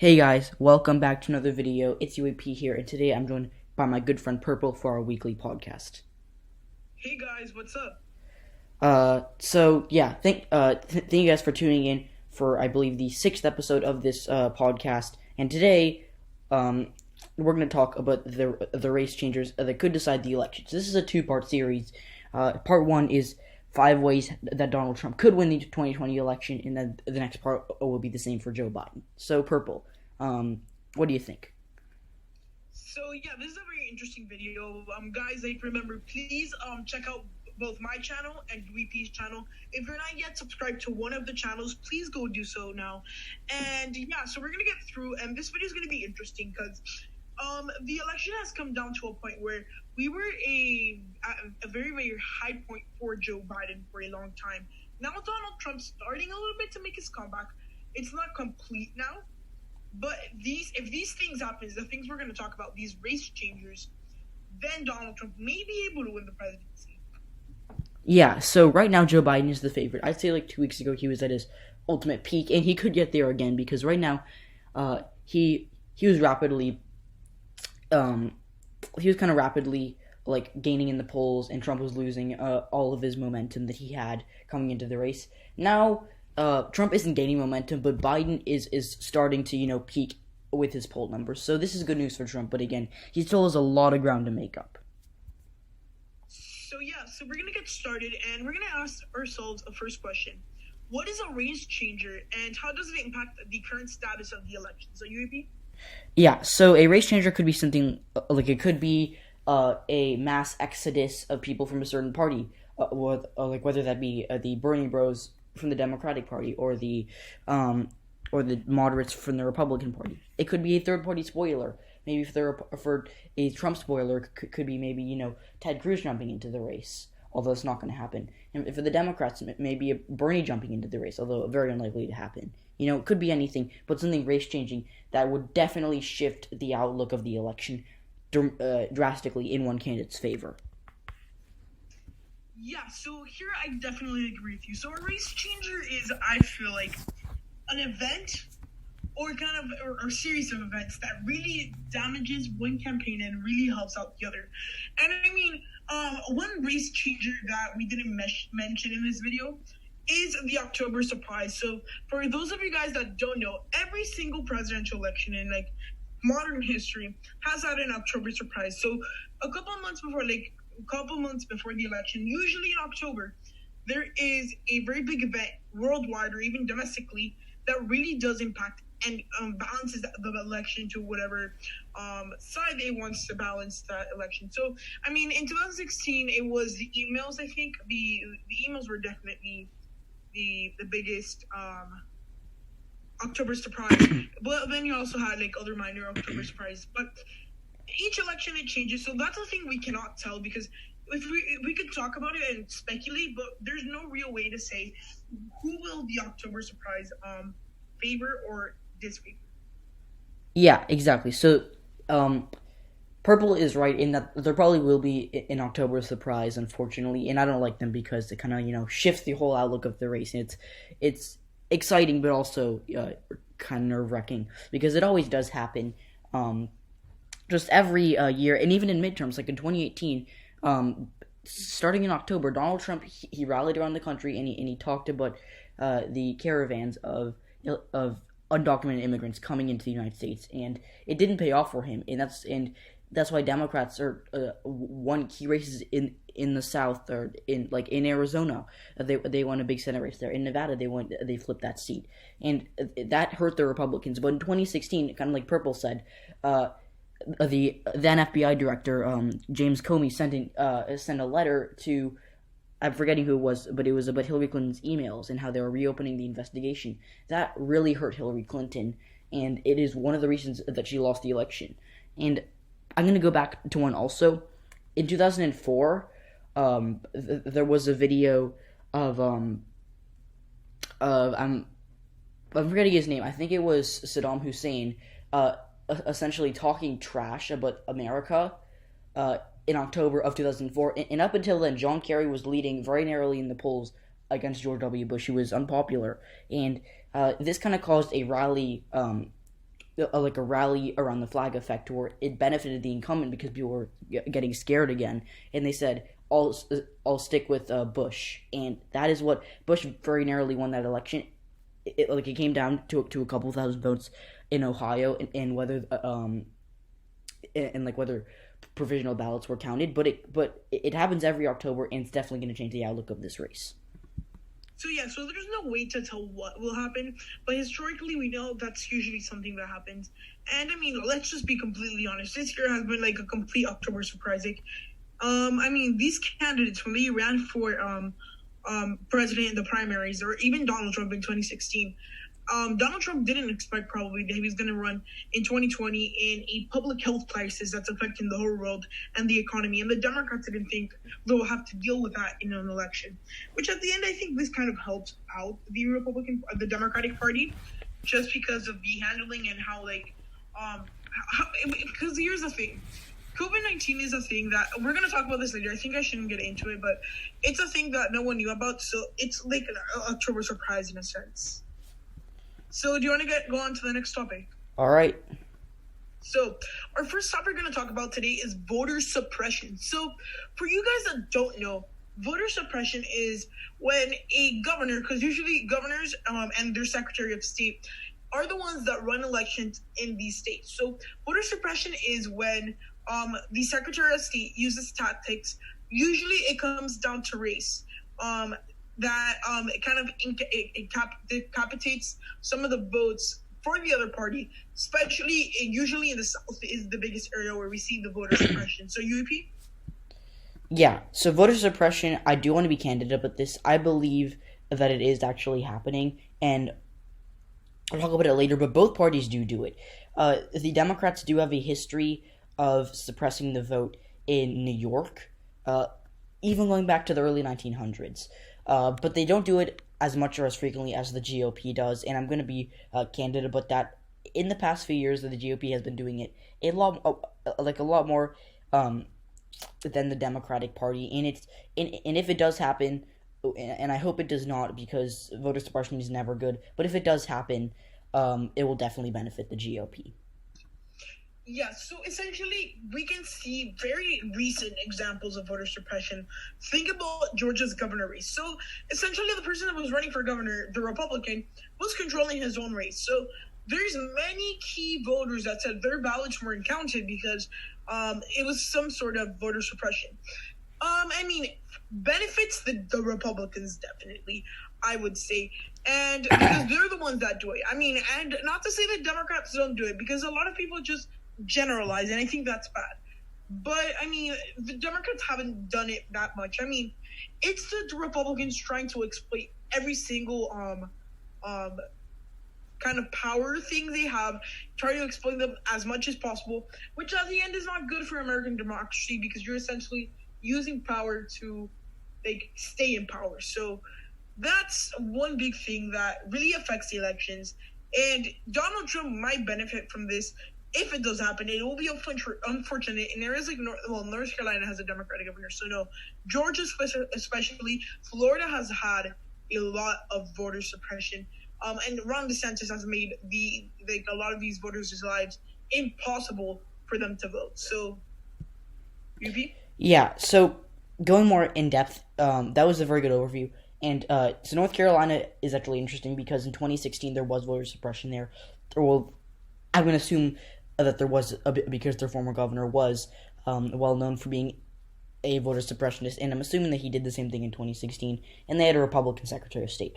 Hey guys, welcome back to another video. It's UAP here, and today I'm joined by my good friend Purple for our weekly podcast. Hey guys, what's up? Thank you guys for tuning in for, I believe, the 6th episode of this podcast. And today, we're going to talk about the race changers that could decide the elections. This is a two-part series. Part 1 is 5 ways that Donald Trump could win the 2020 election, and then the next part will be the same for Joe Biden. So, Purple, what do you think? So yeah, this is a very interesting video. Guys, like remember, please check out both my channel and UEP's channel. If you're not yet subscribed to one of the channels, please go do so now. And yeah, so we're gonna get through, and this video is gonna be interesting because the election has come down to a point where we were at a very, very high point for Joe Biden for a long time. Now Donald Trump's starting a little bit to make his comeback. It's not complete now, but if these things happen, the things we're going to talk about, these race changers, then Donald Trump may be able to win the presidency. Yeah, so right now Joe Biden is the favorite. I'd say like 2 weeks ago he was at his ultimate peak, and he could get there again because right now he was rapidly like gaining in the polls, and Trump was losing all of his momentum that he had coming into the race. Now Trump isn't gaining momentum, but Biden is starting to peak with his poll numbers. So this is good news for Trump, but again, he still has a lot of ground to make up. So yeah, so we're gonna get started, and we're gonna ask ourselves a first question: what is a race changer, and how does it impact the current status of the election? So UAP? Yeah, so a race changer could be something like it could be a mass exodus of people from a certain party, whether that be the Bernie Bros from the Democratic Party or the moderates from the Republican Party. It could be a third party spoiler. Maybe for a Trump spoiler, could be maybe Ted Cruz jumping into the race, although it's not going to happen. And for the Democrats, maybe a Bernie jumping into the race, although very unlikely to happen. It could be anything, but something race-changing that would definitely shift the outlook of the election drastically in one candidate's favor. Yeah, so here I definitely agree with you. So a race changer is, I feel like, an event or a series of events that really damages one campaign and really helps out the other. And I mean, one race changer that we didn't mention in this video is the October surprise. So for those of you guys that don't know, every single presidential election in modern history has had an October surprise. So a couple months before the election, usually in October, there is a very big event worldwide or even domestically that really does impact and balances the election to whatever side it wants to balance that election. So, I mean, in 2016, it was the emails, I think. The emails were definitely the biggest October surprise. But then you also had other minor October surprises. But each election, it changes. So that's the thing we cannot tell, because if we could talk about it and speculate, but there's no real way to say who will the October surprise favor or disfavor. Yeah, exactly. So, Purple is right in that there probably will be an October surprise, unfortunately, and I don't like them because it kind of shifts the whole outlook of the race. And it's exciting, but also kind of nerve-wracking because it always does happen. Just every year, and even in midterms, like in 2018, starting in October, Donald Trump he rallied around the country and he talked about the caravans of undocumented immigrants coming into the United States, and it didn't pay off for him, and that's why Democrats are won key races in the South, or in Arizona, they won a big Senate race there. In Nevada, they flipped that seat, and that hurt the Republicans. But in 2016, kind of like Purple said, the then FBI director James Comey sent a letter to, I'm forgetting who it was, but it was about Hillary Clinton's emails and how they were reopening the investigation. That really hurt Hillary Clinton, and it is one of the reasons that she lost the election. And I'm going to go back to one also. In 2004, there was a video of I'm forgetting his name. I think it was Saddam Hussein, essentially talking trash about America in October of 2004. And up until then, John Kerry was leading very narrowly in the polls against George W. Bush, who was unpopular. And this kind of caused a rally like a rally around the flag effect where it benefited the incumbent because people were getting scared again, and they said, I'll stick with Bush, and that is what Bush very narrowly won that election. It came down to a couple thousand votes in Ohio, and whether and like whether provisional ballots were counted, but it happens every October, and it's definitely going to change the outlook of this race. So yeah, so there's no way to tell what will happen, but historically we know that's usually something that happens. And I mean, let's just be completely honest. This year has been like a complete October surprise. Like, I mean, these candidates, when they ran for president in the primaries, or even Donald Trump in 2016, Donald Trump didn't expect probably that he was going to run in 2020 in a public health crisis that's affecting the whole world and the economy. And the Democrats didn't think they will have to deal with that in an election, which at the end, I think this kind of helped out the Democratic Party, just because of the handling and how because here's the thing. COVID-19 is a thing that we're going to talk about this later. I think I shouldn't get into it, but it's a thing that no one knew about. So it's like an October surprise in a sense. So do you want to go on to the next topic? All right. So our first topic we're going to talk about today is voter suppression. So for you guys that don't know, voter suppression is when a governor, because usually governors and their Secretary of State are the ones that run elections in these states. So voter suppression is when the Secretary of State uses tactics. Usually it comes down to race. That it kind of decapitates some of the votes for the other party, especially usually in the South is the biggest area where we see the voter suppression. So UP? Yeah, so voter suppression, I do want to be candid about this. I believe that it is actually happening, and I'll talk about it later, but both parties do it. The Democrats do have a history of suppressing the vote in New York, even going back to the early 1900s. But they don't do it as much or as frequently as the GOP does, and I'm going to be candid about that. In the past few years, the GOP has been doing it a lot more than the Democratic Party, and if it does happen, and I hope it does not, because voter suppression is never good, but if it does happen, it will definitely benefit the GOP. Yeah, so essentially, we can see very recent examples of voter suppression. Think about Georgia's governor race. So essentially, the person that was running for governor, the Republican, was controlling his own race. So there's many key voters that said their ballots weren't counted because it was some sort of voter suppression. I mean, benefits the Republicans definitely, I would say. And because they're the ones that do it. I mean, and not to say that Democrats don't do it, because a lot of people just generalize, and I think that's bad. But I mean, the Democrats haven't done it that much. I mean, it's the Republicans trying to exploit every single kind of power thing they have, try to exploit them as much as possible, which at the end is not good for American democracy, because you're essentially using power to stay in power. So that's one big thing that really affects the elections, and Donald Trump might benefit from this. If it does happen, it will be unfortunate. And there is North Carolina has a Democratic governor, so no. Georgia especially, Florida has had a lot of voter suppression. And Ron DeSantis has made a lot of these voters' lives impossible for them to vote. So, UP? Yeah, so going more in depth, that was a very good overview. And so North Carolina is actually interesting because in 2016 there was voter suppression there. Well, I'm going to assume that there was because their former governor was well known for being a voter suppressionist, and I'm assuming that he did the same thing in 2016, and they had a Republican Secretary of State.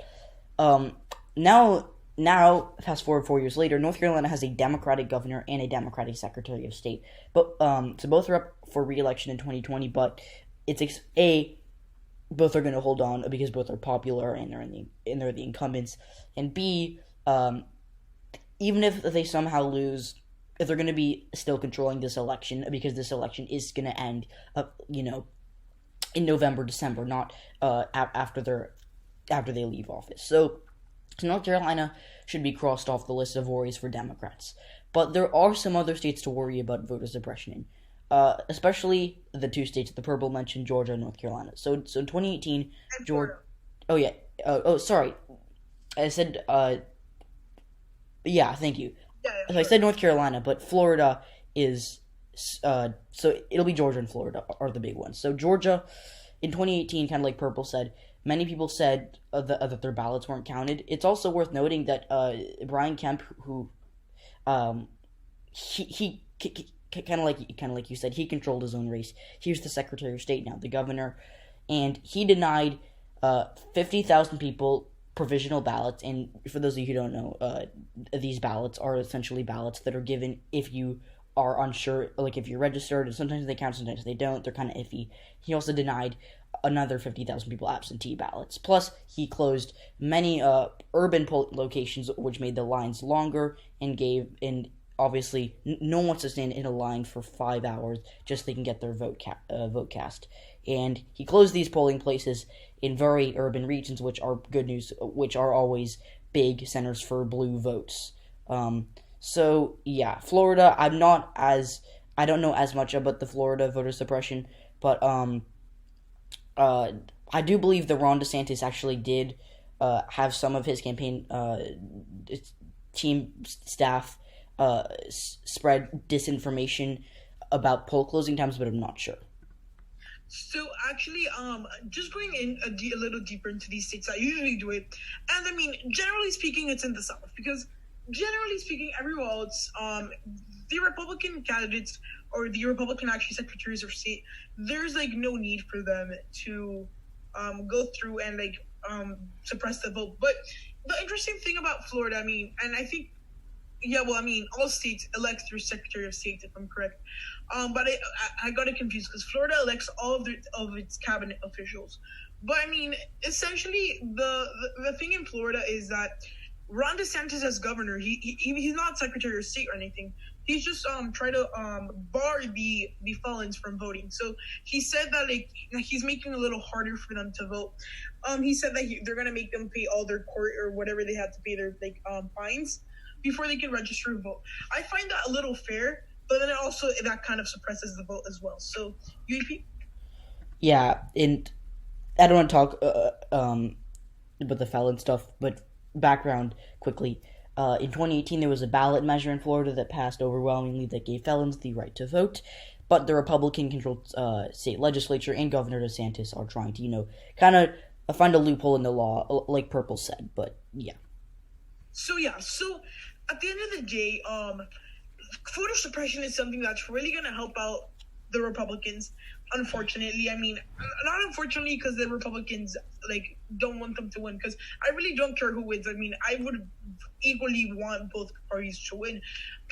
Now, fast forward 4 years later, North Carolina has a Democratic governor and a Democratic Secretary of State. But so both are up for re-election in 2020, but it's both are going to hold on because both are popular and they're the incumbents, and B, even if they somehow lose, if they're going to be still controlling this election, because this election is going to end, in November, December, not after they leave office. So North Carolina should be crossed off the list of worries for Democrats. But there are some other states to worry about voter suppression in, especially the two states the purple mentioned, Georgia and North Carolina. So in 2018, Georgia. Oh yeah. Sorry. I said. Yeah. Thank you. Yeah, So I sure. said North Carolina, but Florida is so it'll be Georgia and Florida are the big ones. So Georgia in 2018, kind of like Purple said, many people said that their ballots weren't counted. It's also worth noting that Brian Kemp, who um, he kind of like you said, he controlled his own race. He's the Secretary of State now, the governor, and he denied 50,000 people provisional ballots. And for those of you who don't know, these ballots are essentially ballots that are given if you are unsure, like if you're registered, and sometimes they count, sometimes they don't. They're kind of iffy. He also denied another 50,000 people absentee ballots. Plus, he closed many urban locations, which made the lines longer and obviously no one wants to stand in a line for 5 hours just so they can get their vote cast. And he closed these polling places in very urban regions, which are good news, which are always big centers for blue votes. So yeah, Florida. I don't know as much about the Florida voter suppression, but I do believe that Ron DeSantis actually did have some of his campaign team staff spread disinformation about poll closing times, but I'm not sure. So actually, just going in a little deeper into these states, I usually do it, and I mean, generally speaking, it's in the South because generally speaking, everywhere else, the Republican candidates or the Republican actually secretaries of state, there's like no need for them to go through and like suppress the vote. But the interesting thing about Florida, I mean, and I think. Yeah, well, I mean, all states elect through Secretary of State, if I'm correct. But I got it confused because Florida elects all of its cabinet officials. But I mean, essentially, the thing in Florida is that Ron DeSantis as governor, he's not Secretary of State or anything. He's just trying to bar the felons from voting. So he said that like he's making it a little harder for them to vote. He said that they're gonna make them pay all their court or whatever they have to pay their like fines before they can register a vote. I find that a little fair, but then also that kind of suppresses the vote as well. So, UEP? Yeah, and I don't want to talk about the felon stuff, but background quickly. In 2018, there was a ballot measure in Florida that passed overwhelmingly that gave felons the right to vote, but the Republican-controlled state legislature and Governor DeSantis are trying to, kind of find a loophole in the law, like Purple said, but yeah. So at the end of the day, voter suppression is something that's really going to help out the Republicans. Unfortunately, I mean, not unfortunately because the Republicans like don't want them to win. Because I really don't care who wins. I mean, I would equally want both parties to win.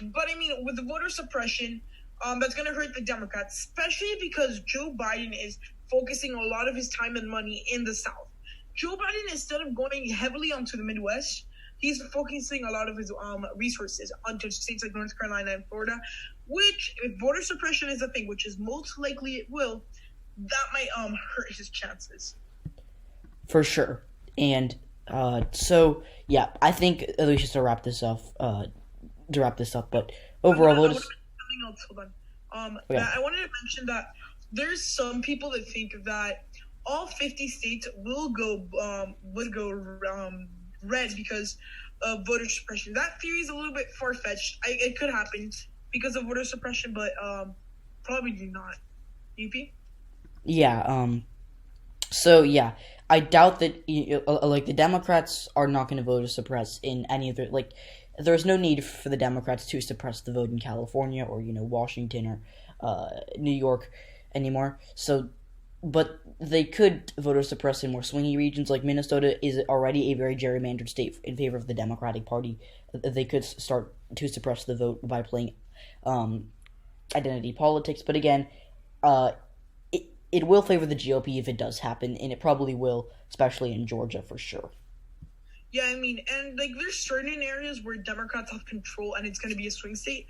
But I mean, with the voter suppression, that's going to hurt the Democrats, especially because Joe Biden is focusing a lot of his time and money in the South. Joe Biden, instead of going heavily onto the Midwest, he's focusing a lot of his resources onto states like North Carolina and Florida, which, if voter suppression is a thing, which is most likely it will, that might hurt his chances. For sure. And so, yeah, I think we should wrap this up. But overall, something else. Hold on. Okay. I wanted to mention that there's some people that think that all 50 states would go red because of voter suppression. That theory is a little bit far-fetched. It could happen because of voter suppression, but probably do not. EP? Yeah. So yeah, I doubt that like the Democrats are not going to vote to suppress in any of their like. There's no need for the Democrats to suppress the vote in California or Washington or New York anymore. So. But they could voter suppress in more swingy regions, like Minnesota is already a very gerrymandered state in favor of the Democratic Party. They could start to suppress the vote by playing identity politics. But again, it will favor the GOP if it does happen, and it probably will, especially in Georgia for sure. Yeah, I mean, and like there's certain areas where Democrats have control, and it's going to be a swing state.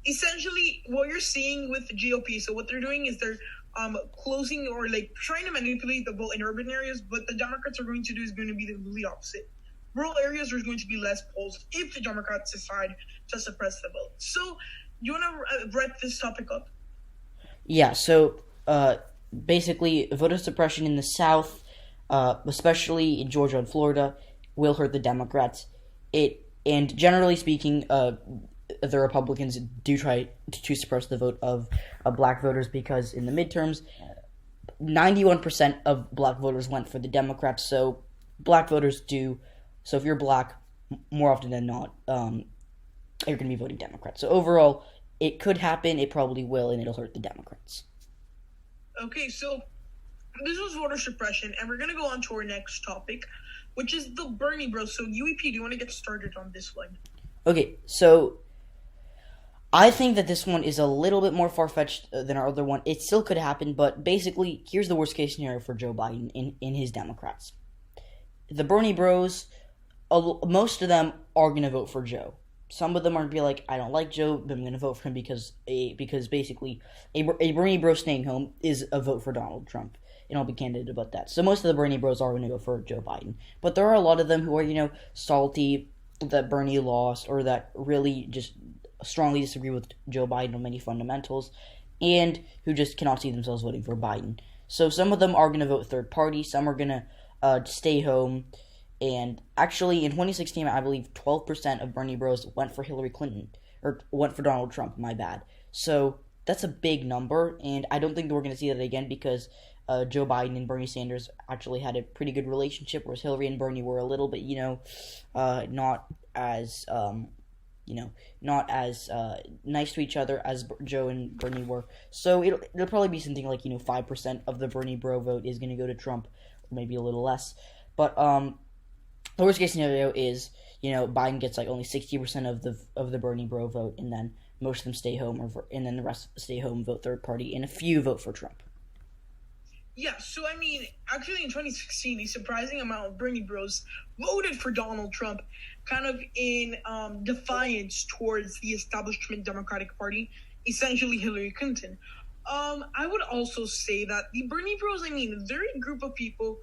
Essentially, what you're seeing with the GOP, so what they're doing is they're closing or like trying to manipulate the vote in urban areas, but the Democrats are going to do is going to be the complete opposite. Rural areas, there's going to be less polls if the Democrats decide to suppress the vote. So, you want to wrap this topic up? Yeah, so basically, voter suppression in the South, especially in Georgia and Florida, will hurt the Democrats. And generally speaking, the Republicans do try to suppress the vote of black voters, because in the midterms, 91% of black voters went for the Democrats. So black voters do. So if you're black, more often than not, you're going to be voting Democrat. So overall, it could happen. It probably will, and it'll hurt the Democrats. Okay, so this was voter suppression, and we're going to go on to our next topic, which is the Bernie Bros. So, UEP, do you want to get started on this one? Okay, so I think that this one is a little bit more far-fetched than our other one. It still could happen, but basically, here's the worst-case scenario for Joe Biden in his Democrats. The Bernie Bros, most of them are going to vote for Joe. Some of them are going to be like, I don't like Joe, but I'm going to vote for him because basically a Bernie Bro staying home is a vote for Donald Trump. And I'll be candid about that. So most of the Bernie Bros are going to go for Joe Biden. But there are a lot of them who are, salty that Bernie lost, or that really just strongly disagree with Joe Biden on many fundamentals, and who just cannot see themselves voting for Biden. So some of them are going to vote third party. Some are going to stay home. And actually, in 2016, I believe 12% of Bernie Bros went for Hillary Clinton, or went for Donald Trump, my bad. So that's a big number, and I don't think we're going to see that again, because Joe Biden and Bernie Sanders actually had a pretty good relationship, whereas Hillary and Bernie were a little bit, not as nice to each other as Joe and Bernie were. So it'll probably be something like, 5% of the Bernie Bro vote is going to go to Trump, or maybe a little less. But the worst case scenario is, Biden gets like only 60% of the Bernie Bro vote, and then most of them stay home, and then the rest stay home, vote third party, and a few vote for Trump. Yeah, so actually in 2016, a surprising amount of Bernie Bros voted for Donald Trump, kind of in defiance towards the establishment Democratic Party, essentially Hillary Clinton. I would also say that the Bernie Bros, they're a group of people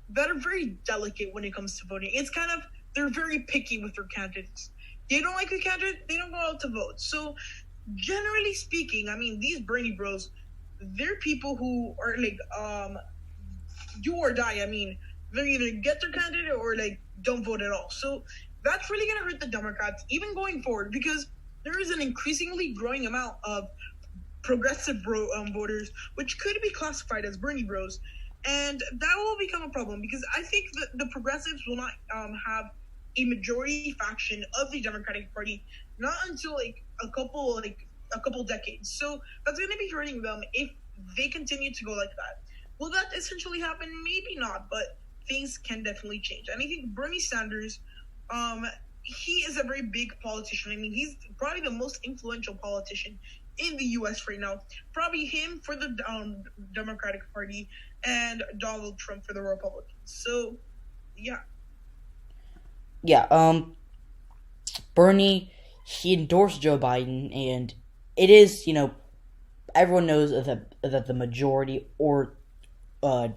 that are very delicate when it comes to voting. It's kind of, they're very picky with their candidates. They don't like a candidate, they don't go out to vote. So, generally speaking, these Bernie Bros, they're people who are do or die. They either get their candidate or don't vote at all. So that's really gonna hurt the Democrats even going forward, because there is an increasingly growing amount of progressive voters which could be classified as Bernie Bros, and that will become a problem, because I think that the progressives will not have a majority faction of the Democratic Party not until a couple decades. So that's going to be hurting them if they continue to go like that. Will that essentially happen? Maybe not, but things can definitely change. And I think Bernie Sanders, he is a very big politician. He's probably the most influential politician in the U.S. right now. Probably him for the Democratic Party and Donald Trump for the Republicans. So, yeah. Yeah, Bernie, he endorsed Joe Biden, and it is, everyone knows that the majority the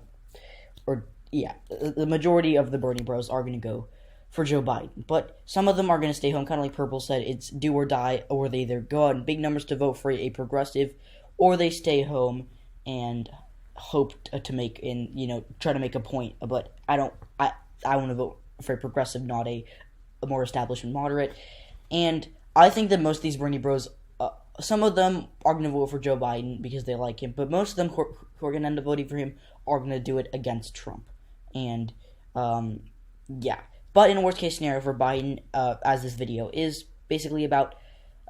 majority of the Bernie Bros are going to go for Joe Biden. But some of them are going to stay home, kind of like Purple said. It's do or die, or they either go out in big numbers to vote for a progressive, or they stay home and hope to make, try to make a point. But I want to vote for a progressive, not a more establishment moderate. And I think that most of these Bernie Bros, some of them are going to vote for Joe Biden because they like him, but most of them who are going to end up voting for him are going to do it against Trump. And, yeah. But in a worst case scenario for Biden, as this video is basically about,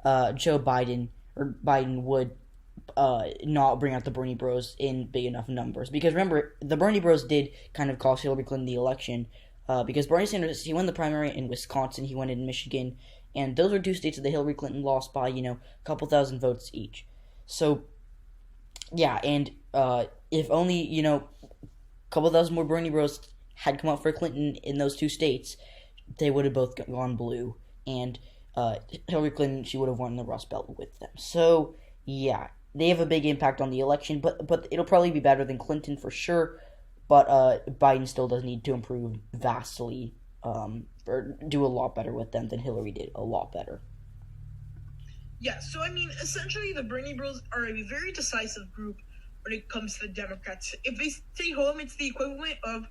Joe Biden, or Biden would not bring out the Bernie Bros in big enough numbers. Because remember, the Bernie Bros did kind of cost Hillary Clinton the election, because Bernie Sanders, he won the primary in Wisconsin, he won in Michigan, and those are two states that Hillary Clinton lost by, a couple thousand votes each. So, yeah, and if only, a couple thousand more Bernie Bros had come out for Clinton in those two states, they would have both gone blue, and Hillary Clinton, she would have won the Rust Belt with them. So, yeah, they have a big impact on the election, but it'll probably be better than Clinton for sure, but Biden still does need to improve vastly, or do a lot better with them than Hillary did, a lot better. Yeah, so essentially the Bernie Bros are a very decisive group when it comes to the Democrats. If they stay home, it's the equivalent of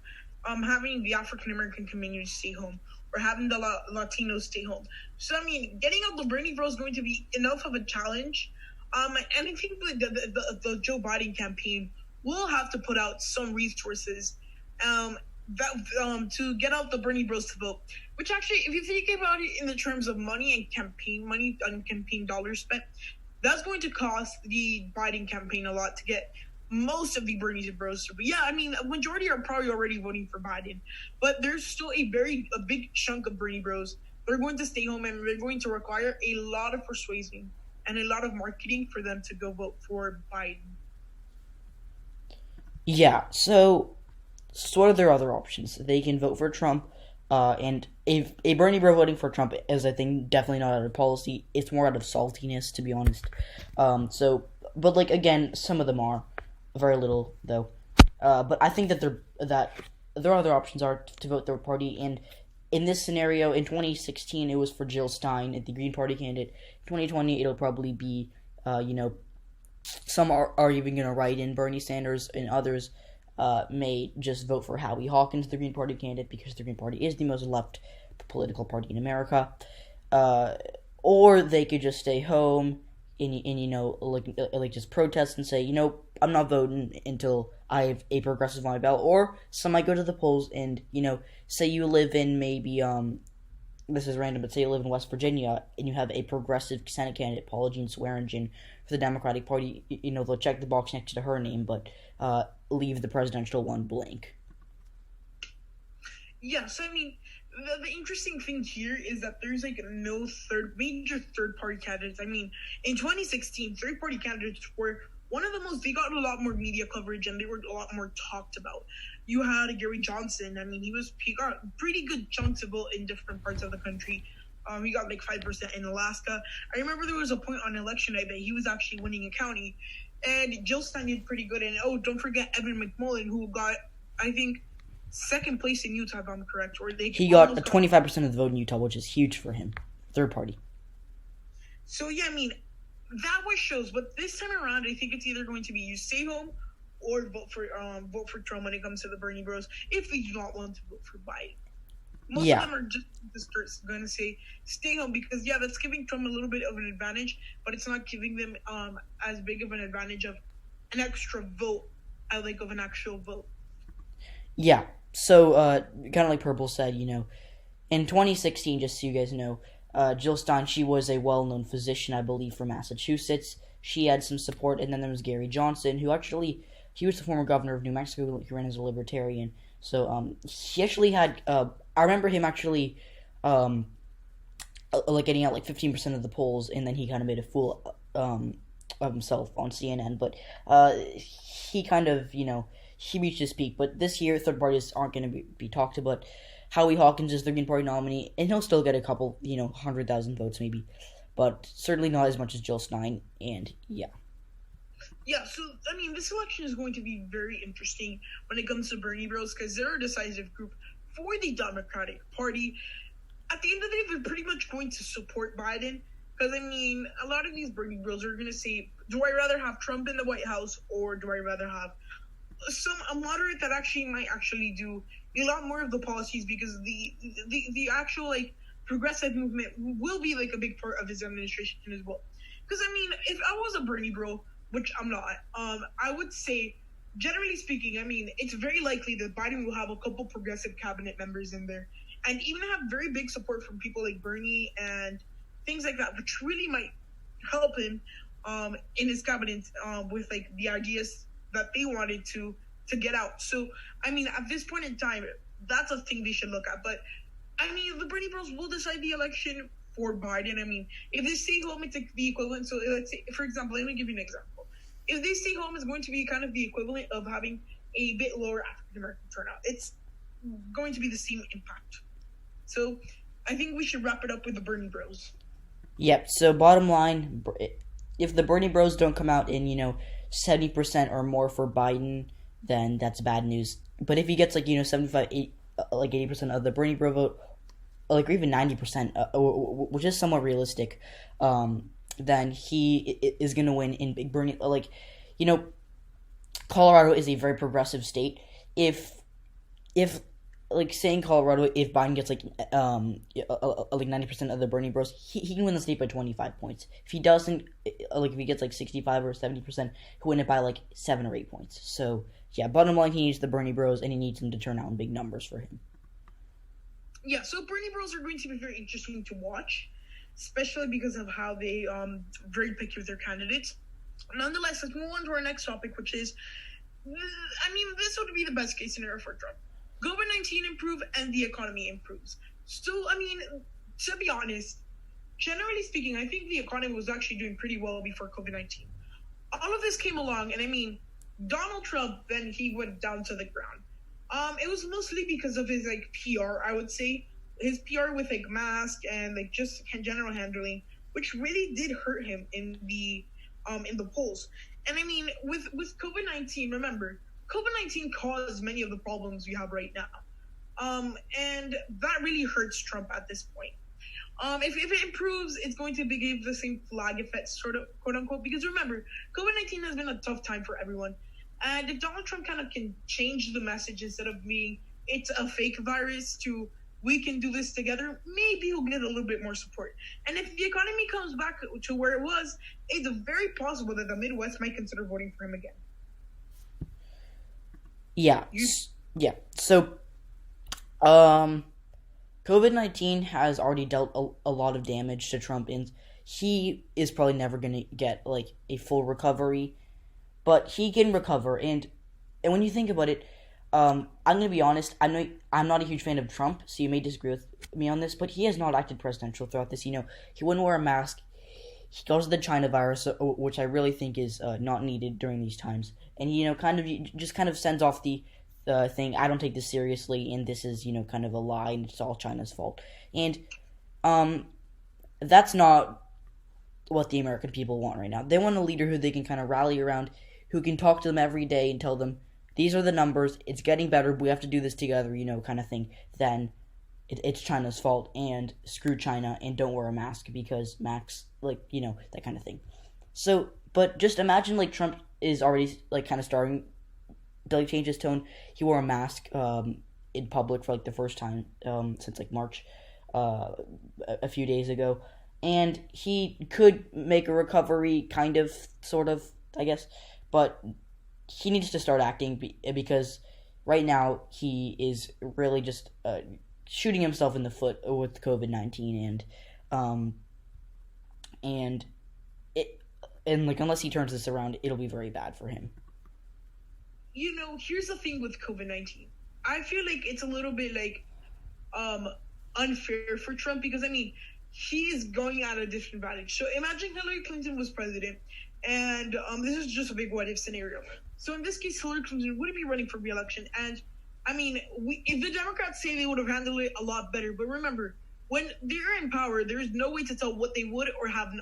having the African American community stay home, or having the Latinos stay home. So, I mean, getting out the Bernie bro is going to be enough of a challenge. And I think the Joe Biden campaign will have to put out some resources to get out the Bernie bros to vote. Which actually, if you think about it in the terms of money and campaign dollars spent, that's going to cost the Biden campaign a lot to get most of the Bernie bros. But yeah, I mean, a majority are probably already voting for Biden, but there's still a big chunk of Bernie bros. They're going to stay home, and they're going to require a lot of persuasion and a lot of marketing for them to go vote for Biden. Yeah, so what are their other options? They can vote for Trump, and if a Bernie bro voting for Trump is, I think, definitely not out of policy. It's more out of saltiness, to be honest. But like again, some of them are very little though. But I think that their other options are to vote their party. And in this scenario, in 2016, it was for Jill Stein, the Green Party candidate. 2020, it'll probably be, some are even going to write in Bernie Sanders, and others may just vote for Howie Hawkins, the Green Party candidate, because the Green Party is the most left political party in America. Or they could just stay home and just protest and say, I'm not voting until I have a progressive on my ballot. Or some might go to the polls and, say you live in maybe, this is random, but say you live in West Virginia and you have a progressive Senate candidate, Paula Jean Swearengin, for the Democratic Party. They'll check the box next to her name, but leave the presidential one blank. Yes, I mean, the interesting thing here is that there's no major third party candidates. I mean, in 2016, third party candidates were one of the most, they got a lot more media coverage and they were a lot more talked about. You had Gary Johnson. I mean, he got pretty good chunks of vote in different parts of the country. He got 5% in Alaska. I remember there was a point on election night that he was actually winning a county, and Jill Stein did pretty good. And don't forget Evan McMullen, who got, I think, second place in Utah, if I'm correct. He got 25% of the vote in Utah, which is huge for him. Third party. So yeah, I mean, that was shows. But this time around, I think it's either going to be you stay home or vote for Trump when it comes to the Bernie bros, if they do not want to vote for Biden. Most of them are just going to say stay home because, that's giving Trump a little bit of an advantage, but it's not giving them as big of an advantage of an extra vote, of an actual vote. Yeah. So, kind of like Purple said, in 2016, just so you guys know, Jill Stein, she was a well-known physician, I believe, from Massachusetts. She had some support, and then there was Gary Johnson, who actually, he was the former governor of New Mexico. He ran as a libertarian. So, he actually had, I remember him actually, getting out 15% of the polls, and then he kind of made a fool of himself on CNN. But he kind of, he reached his peak. But this year, third parties aren't going to be talked about. Howie Hawkins is the Green Party nominee, and he'll still get a couple, 100,000 votes maybe, but certainly not as much as Jill Stein. And yeah. Yeah, so, I mean, this election is going to be very interesting when it comes to Bernie bros, because they're a decisive group for the Democratic Party. At the end of the day, they're pretty much going to support Biden, because, I mean, a lot of these Bernie bros are going to say, do I rather have Trump in the White House, or do I rather have a moderate that might do a lot more of the policies, because the actual, progressive movement will be, a big part of his administration as well. Because, I mean, if I was a Bernie bro, which I'm not, I would say, generally speaking, I mean, it's very likely that Biden will have a couple progressive cabinet members in there, and even have very big support from people like Bernie and things like that, which really might help him in his cabinet with the ideas that they wanted to get out. So, I mean, at this point in time, that's a thing they should look at. But, I mean, the Bernie bros will decide the election for Biden. I mean, if they stay home, it's the equivalent. So, let's say, for example, let me give you an example. If they stay home, it's going to be kind of the equivalent of having a bit lower African-American turnout. It's going to be the same impact. So, I think we should wrap it up with the Bernie bros. Yep, so bottom line, if the Bernie bros don't come out in, 70% or more for Biden, then that's bad news. But if he gets 75, 80% of the Bernie bro vote, or even 90%, which is somewhat realistic, then he is going to win in big Bernie. Colorado is a very progressive state. If like say in Colorado, if Biden gets like 90% of the Bernie Bros, he can win the state by 25 points. If he doesn't, like if he gets like 65 or 70%, he'll win it by like 7 or 8 points. So yeah, bottom line, he needs the Bernie Bros, and he needs them to turn out in big numbers for him. Yeah, so Bernie Bros are going to be very interesting to watch, especially because of how they very picky with their candidates. Nonetheless, let's move on to our next topic, which is, I mean, this would be the best case scenario for Trump. COVID-19 improve and the economy improves. So, I mean, to be honest, generally speaking, I think the economy was actually doing pretty well before COVID-19. All of this came along, and I mean, Donald Trump, then he went down to the ground. It was mostly because of his, like, PR, I would say. His PR with, like, mask and, like, just general handling, which really did hurt him in the polls. And, I mean, with COVID-19, remember, COVID-19 caused many of the problems we have right now. And that really hurts Trump at this point. If it improves, it's going to give the same flag effect, sort of, quote unquote, because remember, COVID-19 has been a tough time for everyone. And if Donald Trump kind of can change the message instead of being it's a fake virus to we can do this together, maybe he'll get a little bit more support. And if the economy comes back to where it was, it's very possible that the Midwest might consider voting for him again. Yeah. So, COVID-19 has already dealt a lot of damage to Trump, and he is probably never going to get, like, a full recovery, but he can recover, and when you think about it, I'm going to be honest, I'm not a huge fan of Trump, so you may disagree with me on this, but he has not acted presidential throughout this. He wouldn't wear a mask. He goes to the China virus, which I really think is not needed during these times. And he, kind of sends off the thing, I don't take this seriously, and this is, kind of a lie, and it's all China's fault. And that's not what the American people want right now. They want a leader who they can kind of rally around, who can talk to them every day and tell them, these are the numbers, it's getting better, we have to do this together, kind of thing. Then it's China's fault, and screw China, and don't wear a mask, because masks, like, that kind of thing. So, but just imagine, like, Trump is already, like, kind of starting to, like, change his tone. He wore a mask in public for, like, the first time since, like, March a few days ago. And he could make a recovery, kind of, sort of, I guess. But he needs to start acting because right now he is really just shooting himself in the foot with COVID-19 and like unless he turns this around, it'll be very bad for him. Here's the thing with COVID-19. I feel like it's a little bit like unfair for Trump because I mean he's going at a disadvantage. So imagine Hillary Clinton was president, and this is just a big what if scenario. So in this case, Hillary Clinton wouldn't be running for re-election, and I mean, if the Democrats say they would have handled it a lot better, but remember, when they're in power, there is no way to tell what they would or have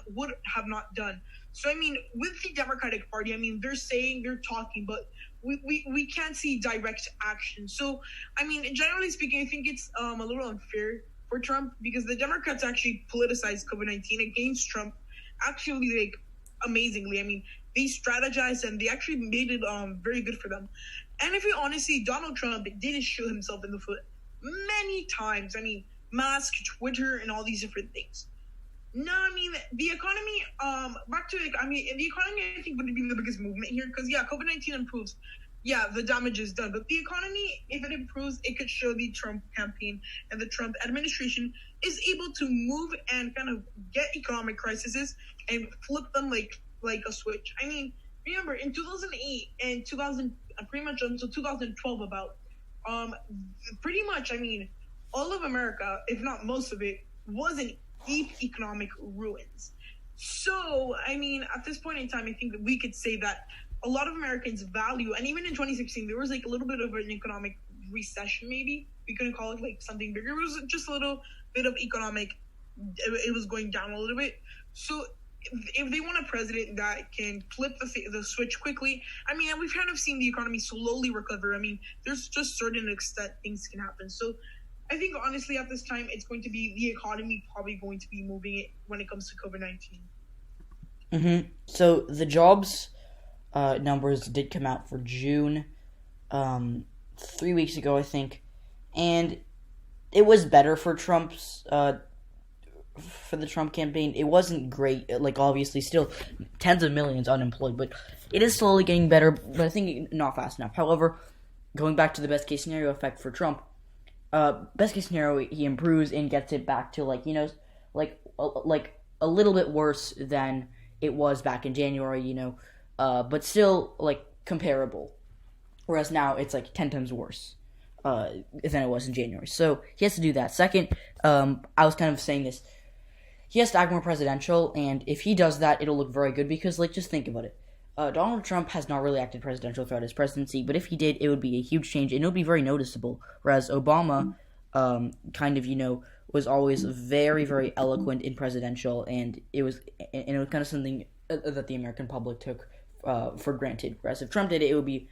not done. So I mean, with the Democratic Party, I mean, they're saying, they're talking, but we can't see direct action. So I mean, generally speaking, I think it's a little unfair for Trump because the Democrats actually politicized COVID-19 against Trump, actually like amazingly. I mean, they strategized and they actually made it very good for them. And if you honestly, Donald Trump did shoot himself in the foot many times. I mean, mask, Twitter, and all these different things. No, I mean, the economy, back to, like, I mean, the economy, I think, would be the biggest movement here, because, yeah, COVID-19 improves. Yeah, the damage is done. But the economy, if it improves, it could show the Trump campaign and the Trump administration is able to move and kind of get economic crises and flip them like a switch. I mean, remember, in 2008 and pretty much until 2012 about, pretty much, I mean, all of America, if not most of it, was in deep economic ruins. So, I mean, at this point in time, I think that we could say that a lot of Americans value, and even in 2016, there was like a little bit of an economic recession, maybe. We couldn't call it like something bigger. It was just a little bit of economic, it was going down a little bit. So, if they want a president that can flip the switch quickly, I mean, and we've kind of seen the economy slowly recover. I mean, there's just certain extent things can happen. So I think honestly at this time, it's going to be the economy probably going to be moving it when it comes to COVID-19. Mm-hmm. So the jobs numbers did come out for June 3 weeks ago, I think. and it was better for for the Trump campaign. It wasn't great, like obviously still tens of millions unemployed, but it is slowly getting better, but I think not fast enough. However, going back to the best case scenario effect for Trump, best case scenario, he improves and gets it back to like a little bit worse than it was back in January, but still like comparable. Whereas now it's like 10 times worse than it was in January. So he has to do that. Second, I was kind of saying this. He has to act more presidential, and if he does that, it'll look very good because, like, just think about it. Donald Trump has not really acted presidential throughout his presidency, but if he did, it would be a huge change, and it would be very noticeable. Whereas Obama, was always very, very eloquent in presidential, and it was kind of something that the American public took for granted. Whereas if Trump did it, it would be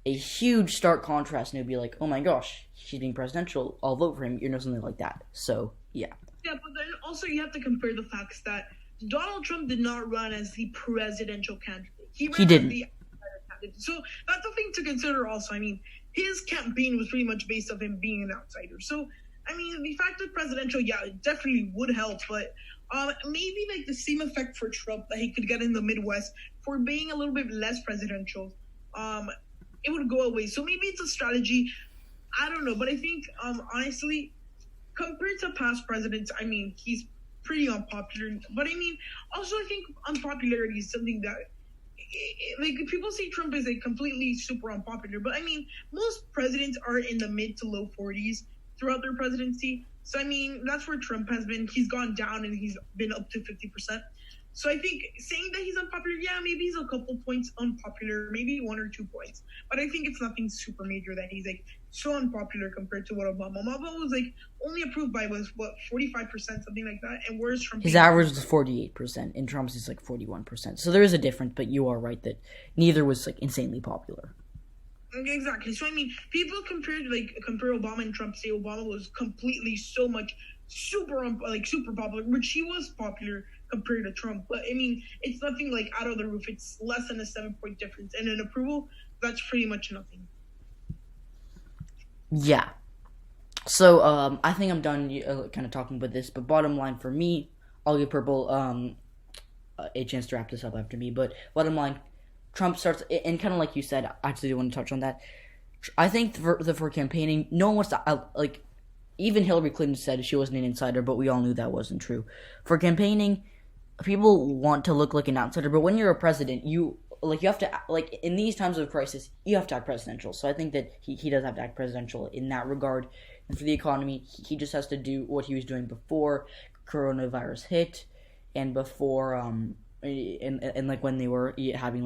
a huge stark contrast, and it would be like, oh my gosh, he's being presidential, I'll vote for him, something like that. So, yeah. Yeah, but then also you have to compare the facts that Donald Trump did not run as the presidential candidate. He didn't. As the outsider candidate. So that's a thing to consider also. I mean, his campaign was pretty much based off him being an outsider. So, I mean, the fact of presidential, yeah, it definitely would help, but maybe like the same effect for Trump that he could get in the Midwest for being a little bit less presidential, it would go away. So maybe it's a strategy. I don't know, but I think honestly, compared to past presidents, I mean, he's pretty unpopular. But I mean, also I think unpopularity is something that, like, people say Trump is like completely super unpopular. But I mean, most presidents are in the mid to low 40s throughout their presidency. So I mean, that's where Trump has been. He's gone down and he's been up to 50%. So I think saying that he's unpopular, yeah, maybe he's a couple points unpopular, maybe 1 or 2 points. But I think it's nothing super major that he's like so unpopular compared to what Obama. Obama was like only approved by 45%, something like that. And where's Trump? His average was 48%, and Trump's is like 41%. So there is a difference, but you are right that neither was like insanely popular. Exactly. So I mean, people compare Obama and Trump, say Obama was completely so much super popular, which he was popular compared to Trump. But I mean, it's nothing like out of the roof. It's less than a 7-point difference, and an approval, that's pretty much nothing. Yeah. So I think I'm done kind of talking about this. But bottom line for me, I'll give Purple a chance to wrap this up after me. But bottom line, Trump starts, and kind of like you said, I actually do want to touch on that. I think for campaigning, no one wants to even Hillary Clinton said she wasn't an insider, but we all knew that wasn't true. For campaigning, people want to look like an outsider, but when you're a president, you have to, like, in these times of crisis, you have to act presidential. So I think that he does have to act presidential in that regard. And for the economy, he just has to do what he was doing before coronavirus hit, and before and like when they were having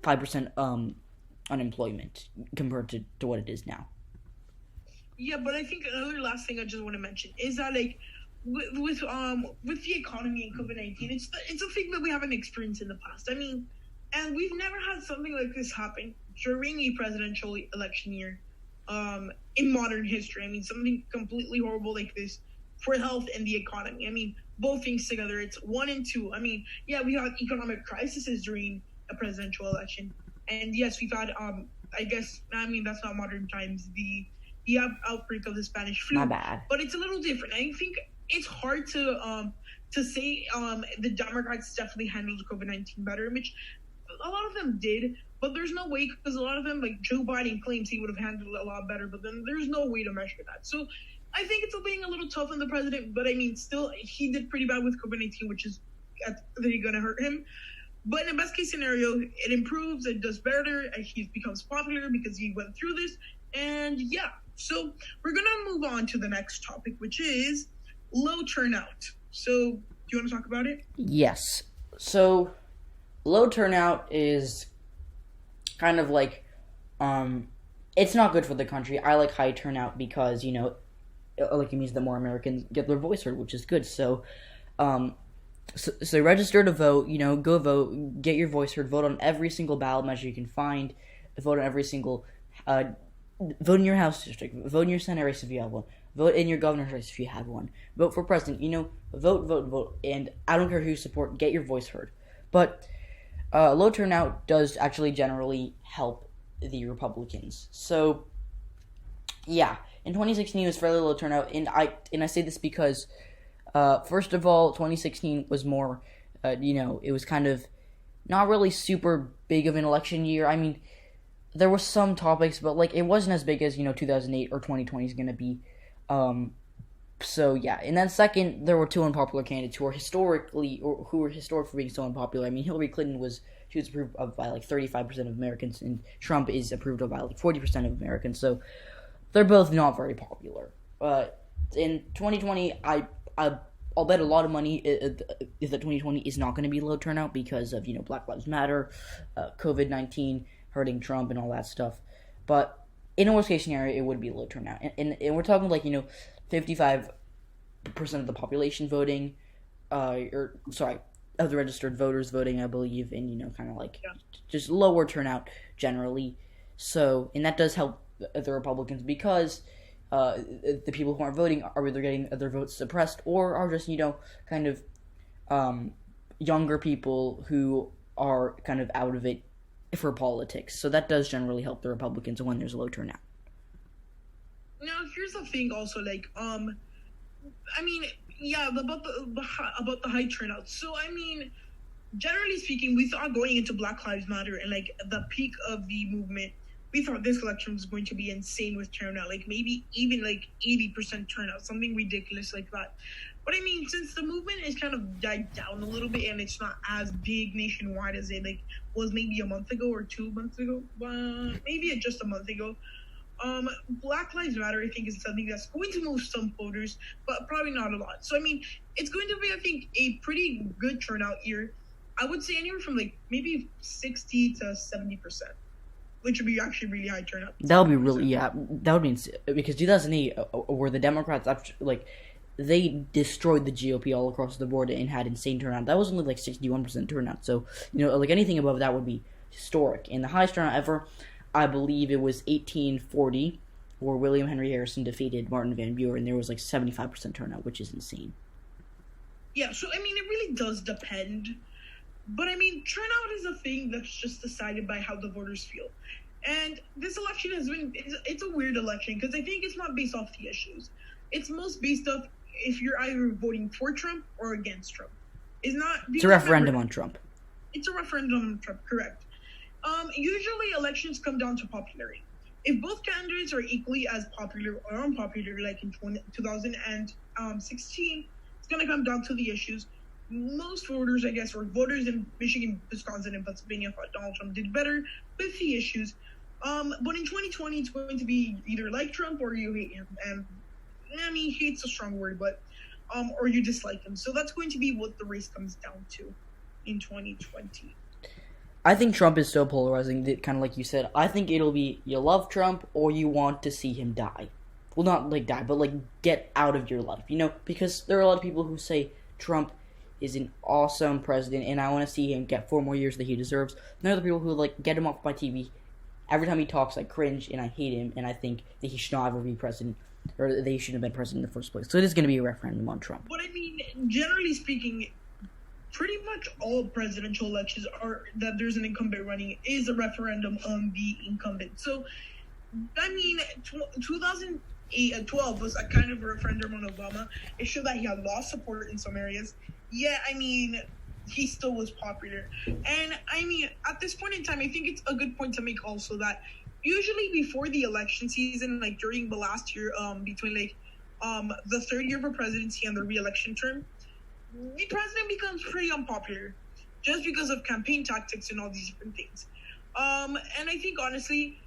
5% unemployment compared to what it is now. Yeah, but I think another last thing I just want to mention is that, like, with the economy and COVID-19, it's a thing that we haven't experienced in the past. I mean, and we've never had something like this happen during a presidential election year in modern history. I mean, something completely horrible like this for health and the economy. I mean, both things together, it's 1 and 2. I mean, yeah, we had economic crises during a presidential election. And yes, we've had, that's not modern times, the outbreak of the Spanish flu. My bad. But it's a little different. I think it's hard to say the Democrats definitely handled COVID-19 better, which a lot of them did, but there's no way, because a lot of them, like Joe Biden claims he would have handled it a lot better, but then there's no way to measure that. So I think it's being a little tough on the president, but I mean, still, he did pretty bad with COVID-19, which is really going to hurt him. But in the best case scenario, it improves, it does better, and he becomes popular because he went through this. And yeah, so we're going to move on to the next topic, which is low turnout. So do you want to talk about it? Yes. So low turnout is kind of like, it's not good for the country. I like high turnout because, it means that more Americans get their voice heard, which is good. So register to vote, go vote, get your voice heard, vote on every single ballot measure you can find, vote on every single, vote in your House district, vote in your Senate race if you have one, vote in your governor's race if you have one, vote for president, vote, and I don't care who you support, get your voice heard. But low turnout does actually generally help the Republicans. So, yeah, in 2016 it was fairly low turnout, and I say this because, first of all, 2016 was more, it was kind of not really super big of an election year. I mean, there were some topics, but like it wasn't as big as 2008 or 2020 is gonna be. So yeah, and then second, there were two unpopular candidates who were historic for being so unpopular. I mean, Hillary Clinton she was approved of by like 35% of Americans, and Trump is approved of by like 40% of Americans. So they're both not very popular. In 2020, I'll bet a lot of money that 2020 is not going to be low turnout because of Black Lives Matter, COVID-19 hurting Trump and all that stuff. But in a worst case scenario, it would be low turnout, and we're talking like 55% of the population voting, of the registered voters voting, I believe, and kind of like just lower turnout generally. So, and that does help the Republicans because the people who aren't voting are either getting their votes suppressed or are just kind of younger people who are kind of out of it for politics. So that does generally help the Republicans when there's a low turnout. Now, here's the thing also, like, I mean, yeah, about the high turnout. So, I mean, generally speaking, we thought going into Black Lives Matter and, like, the peak of the movement, we thought this election was going to be insane with turnout, like, maybe even, like, 80% turnout, something ridiculous like that. But, I mean, since the movement has kind of died down a little bit and it's not as big nationwide as it, like, was maybe a month ago or 2 months ago, maybe just a month ago, Black Lives Matter, I think, is something that's going to move some voters, but probably not a lot. So, I mean, it's going to be, I think, a pretty good turnout year. I would say anywhere from, like, maybe 60 to 70%, which would be actually really high turnout. That would be really, that would be, because 2008, where the Democrats, like, they destroyed the GOP all across the board and had insane turnout. That was only, like, 61% turnout. So, like, anything above that would be historic. And the highest turnout ever, I believe it was 1840, where William Henry Harrison defeated Martin Van Buren, and there was like 75% turnout, which is insane. Yeah, so I mean, it really does depend. But I mean, turnout is a thing that's just decided by how the voters feel. And this election it's a weird election because I think it's not based off the issues. It's most based off if you're either voting for Trump or against Trump. It's a referendum on Trump. It's a referendum on Trump, correct. Usually elections come down to popularity. If both candidates are equally as popular or unpopular, like in 2016, it's going to come down to the issues. Most voters, I guess, or voters in Michigan, Wisconsin, and Pennsylvania thought Donald Trump did better with the issues. But in 2020, it's going to be either like Trump or you hate him. And, I mean, hate's a strong word, but, or you dislike him. So that's going to be what the race comes down to in 2020. I think Trump is so polarizing that, kind of like you said, I think it'll be you love Trump or you want to see him die. Well, not like die, but like get out of your life, because there are a lot of people who say Trump is an awesome president and I want to see him get 4 more years that he deserves. And there are other people who like get him off my TV. Every time he talks, I cringe and I hate him and I think that he should not ever be president or that he shouldn't have been president in the first place. So it is going to be a referendum on Trump. But I mean, generally speaking, pretty much all presidential elections are that there's an incumbent running is a referendum on the incumbent. So, I mean, 2012 was a kind of a referendum on Obama. It showed that he had lost support in some areas. Yeah, I mean, he still was popular. And, I mean, at this point in time, I think it's a good point to make also that usually before the election season, like during the last year, between like the third year of a presidency and the re-election term, the president becomes pretty unpopular just because of campaign tactics and all these different things. And I think, honestly,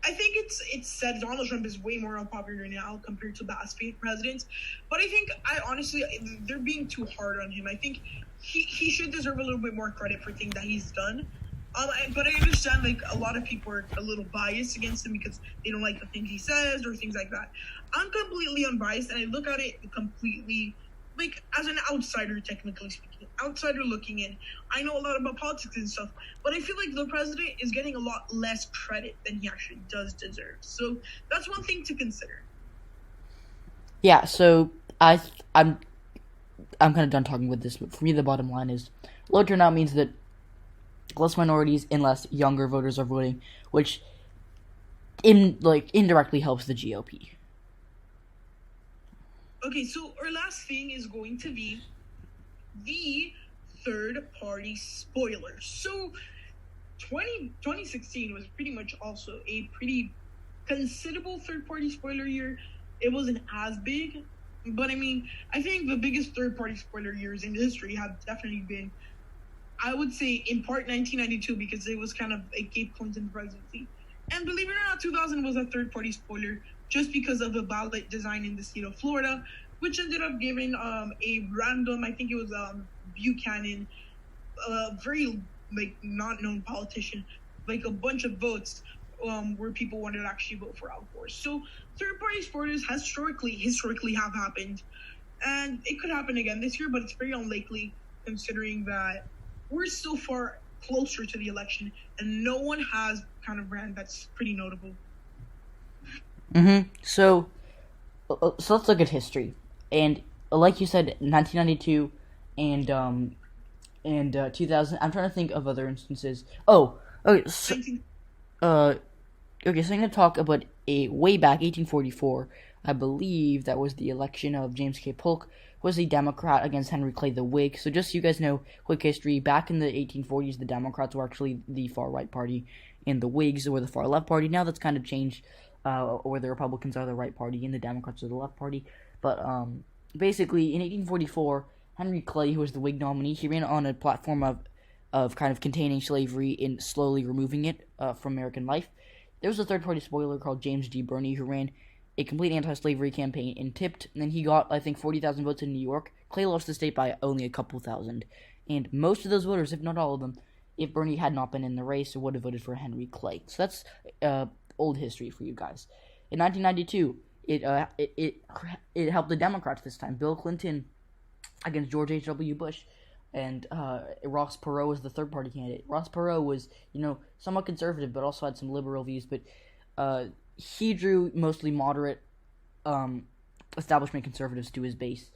it's said Donald Trump is way more unpopular now compared to past presidents. But I think, they're being too hard on him. I think he should deserve a little bit more credit for things that he's done. But I understand, like, a lot of people are a little biased against him because they don't like the things he says or things like that. I'm completely unbiased, and I look at it completely like as an outsider, technically speaking, outsider looking in. I know a lot about politics and stuff, but I feel like the president is getting a lot less credit than he actually does deserve. So that's one thing to consider. Yeah, so I'm kind of done talking with this, but for me the bottom line is low turnout means that less minorities and less younger voters are voting, which indirectly helps the GOP. Okay, so our last thing is going to be the third-party spoilers. So 2016 was pretty much also a pretty considerable third-party spoiler year. It wasn't as big, but I mean, I think the biggest third-party spoiler years in history have definitely been, I would say, in part 1992, because it was kind of a Cape Clinton presidency. And believe it or not, 2000 was a third-party spoiler just because of the ballot design in the state of Florida, which ended up giving a random, I think it was Buchanan, very not known politician, a bunch of votes where people wanted to actually vote for Al Gore. So third-party spoilers historically have happened, and it could happen again this year, but it's very unlikely considering that we're so far closer to the election and no one has kind of ran that's pretty notable. So let's look at history, and like you said, 1992 and 2000. I'm trying to think of other instances. Oh, okay. So, so I'm going to talk about a way back 1844. I believe that was the election of James K. Polk, was a Democrat against Henry Clay, the Whig. So just so you guys know, quick history, back in the 1840s, the Democrats were actually the far-right party, and the Whigs were the far-left party. Now that's kind of changed, where the Republicans are the right party and the Democrats are the left party. But basically, in 1844, Henry Clay, who was the Whig nominee, he ran on a platform of kind of containing slavery and slowly removing it from American life. There was a third-party spoiler called James G. Birney who ran a complete anti-slavery campaign and tipped, and then he got, I think, 40,000 votes in New York. Clay lost the state by only a couple thousand. And most of those voters, if not all of them, if Birney had not been in the race, would have voted for Henry Clay. So that's old history for you guys. In 1992, it helped the Democrats this time. Bill Clinton against George H.W. Bush. And Ross Perot was the third-party candidate. Ross Perot was, somewhat conservative, but also had some liberal views. But he drew mostly moderate establishment conservatives to his base.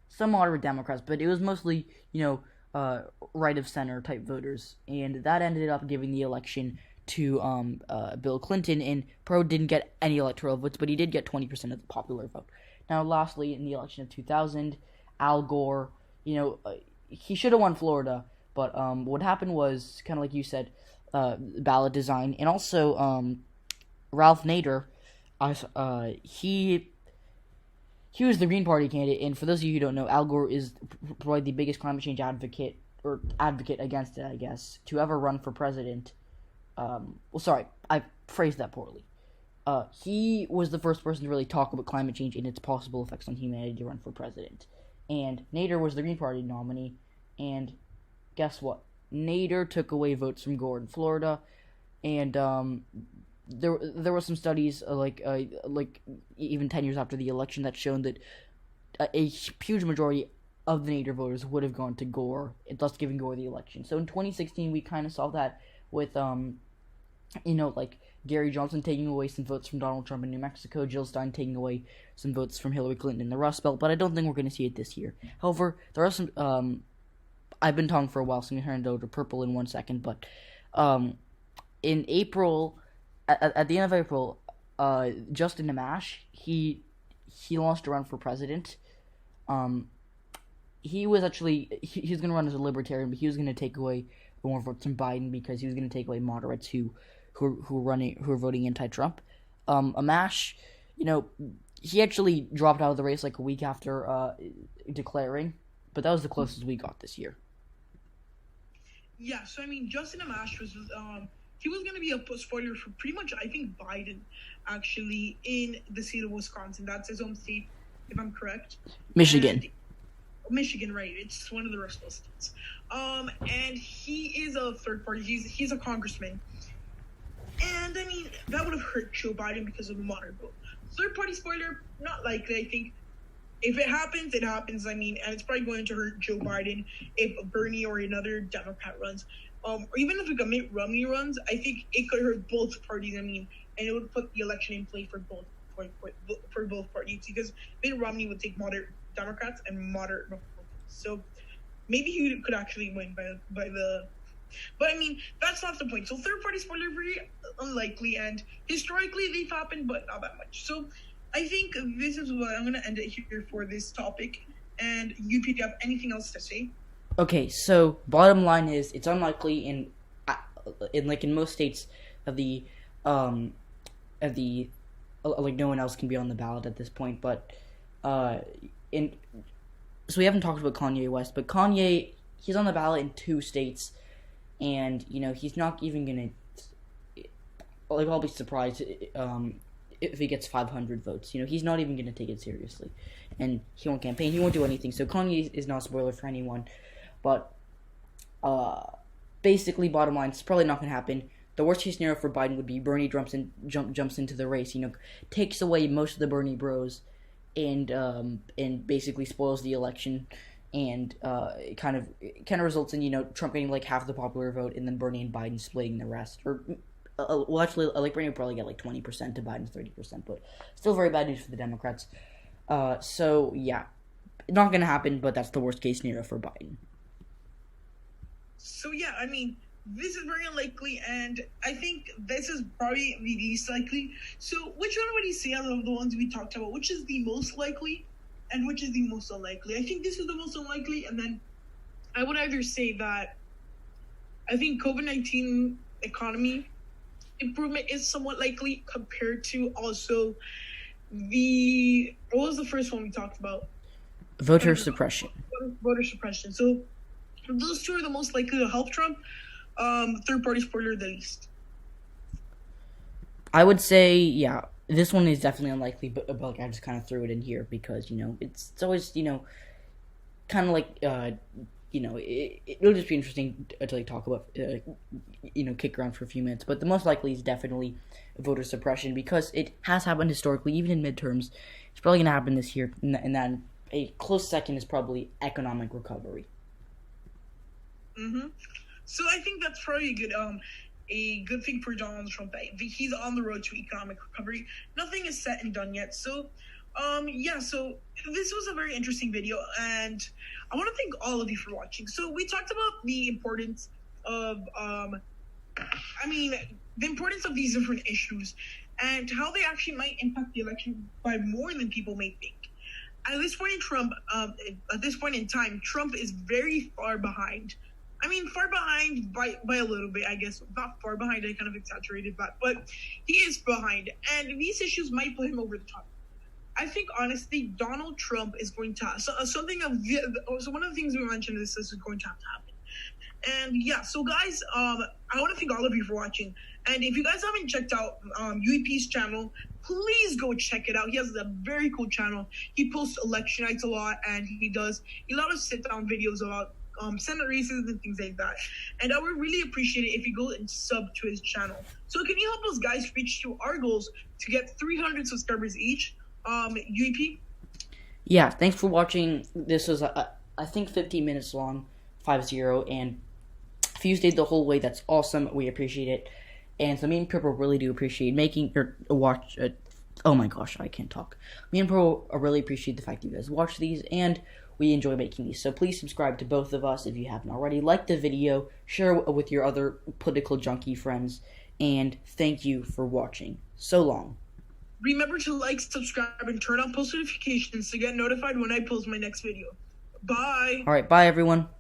Some moderate Democrats, but it was mostly, right-of-center type voters. And that ended up giving the election to Bill Clinton. And Perot didn't get any electoral votes, but he did get 20% of the popular vote. Now, lastly, in the election of 2000, Al Gore, he should have won Florida, but what happened was, kind of like you said, ballot design, and also Ralph Nader, he was the Green Party candidate, and for those of you who don't know, Al Gore is probably the biggest climate change advocate against it, I guess, to ever run for president. Sorry, I phrased that poorly. He was the first person to really talk about climate change and its possible effects on humanity to run for president. And Nader was the Green Party nominee, and guess what? Nader took away votes from Gore in Florida, and there were some studies like even 10 years after the election that shown that a huge majority of the Nader voters would have gone to Gore, thus giving Gore the election. So in 2016, we kind of saw that with Gary Johnson taking away some votes from Donald Trump in New Mexico, Jill Stein taking away some votes from Hillary Clinton in the Rust Belt, but I don't think we're going to see it this year. However, there are some, I've been talking for a while, so I'm going to turn it over to Purple in 1 second, but in April, at the end of April, Justin Amash, he launched a run for president. He was actually, he was going to run as a libertarian, but he was going to take away more votes from Biden because he was going to take away moderates who are voting anti-Trump. Amash, he actually dropped out of the race like a week after declaring, but that was the closest we got this year. Yeah, so Justin Amash was he was going to be a spoiler for pretty much, I think, Biden, actually, in the state of Wisconsin. That's his home state, if I'm correct. Michigan, right. It's one of the Rust Belt states. And he is a third party. He's a congressman. And, that would have hurt Joe Biden because of the moderate vote. Third party spoiler, not likely, I think. If it happens, it happens, and it's probably going to hurt Joe Biden if Bernie or another Democrat runs. Or even if a Mitt Romney runs, I think it could hurt both parties, and it would put the election in play for both parties, because Mitt Romney would take moderate Democrats and moderate Republicans. So maybe he could actually win by the... But, that's not the point. So third-party spoiler, very unlikely, and historically they've happened, but not that much. So I think this is what I'm going to end it here for this topic. And you, do you have anything else to say? Okay, so bottom line is it's unlikely in most states of the like no one else can be on the ballot at this point, but so we haven't talked about Kanye West, but Kanye, he's on the ballot in 2 states, and he's not even gonna, like, I'll be surprised if he gets 500 votes. He's not even gonna take it seriously, and he won't campaign, he won't do anything. So Kanye is not a spoiler for anyone, but basically, bottom line, it's probably not gonna happen. The worst case scenario for Biden would be Bernie jumps into the race, takes away most of the Bernie bros, and basically spoils the election, and it kind of results in Trump getting like half the popular vote, and then Bernie and Biden splitting the rest. Or well, actually, like Bernie would probably get like 20% to Biden's 30%, but still very bad news for the Democrats. So yeah, not gonna happen, but that's the worst case scenario for Biden. So yeah, I mean, this is very unlikely, and I think this is probably the least likely. So which one would you say out of the ones we talked about, which is the most likely and which is the most unlikely? I think this is the most unlikely, and then I would either say that I think COVID-19 economy improvement is somewhat likely compared to also what was the first one we talked about? Voter suppression. Voter suppression. So those two are the most likely to help Trump. Third-party spoiler the least. I would say, yeah, this one is definitely unlikely, but like, I just kind of threw it in here because, it's always, kind of like, it'll just be interesting to like talk about, kick around for a few minutes. But the most likely is definitely voter suppression because it has happened historically, even in midterms. It's probably going to happen this year, and then a close second is probably economic recovery. Mm-hmm. So I think that's probably a good thing for Donald Trump. He's on the road to economic recovery. Nothing is set and done yet. So, so this was a very interesting video, and I want to thank all of you for watching. So we talked about the importance of, the importance of these different issues and how they actually might impact the election by more than people may think. At this point in time, Trump is very far behind. Far behind by a little bit, I guess. Not far behind, I kind of exaggerated that. But he is behind. And these issues might put him over the top. I think, honestly, Donald Trump is going to have... So one of the things we mentioned is this is going to have to happen. And, yeah, so, guys, I want to thank all of you for watching. And if you guys haven't checked out UEP's channel, please go check it out. He has a very cool channel. He posts election nights a lot, and he does a lot of sit-down videos about Senate races and things like that. And I would really appreciate it if you go and sub to his channel. So can you help us guys reach to our goals to get 300 subscribers each? UEP? Yeah, thanks for watching. This was, I think, 15 minutes long, 5-0. And if you stayed the whole way, that's awesome. We appreciate it. And so me and Purple really do appreciate making or watch. Oh my gosh, I can't talk. Me and Purple really appreciate the fact that you guys watch these, and we enjoy making these. So please subscribe to both of us if you haven't already. Like the video, share with your other political junkie friends, and thank you for watching. So long. Remember to like, subscribe, and turn on post notifications to get notified when I post my next video. Bye. All right, bye everyone.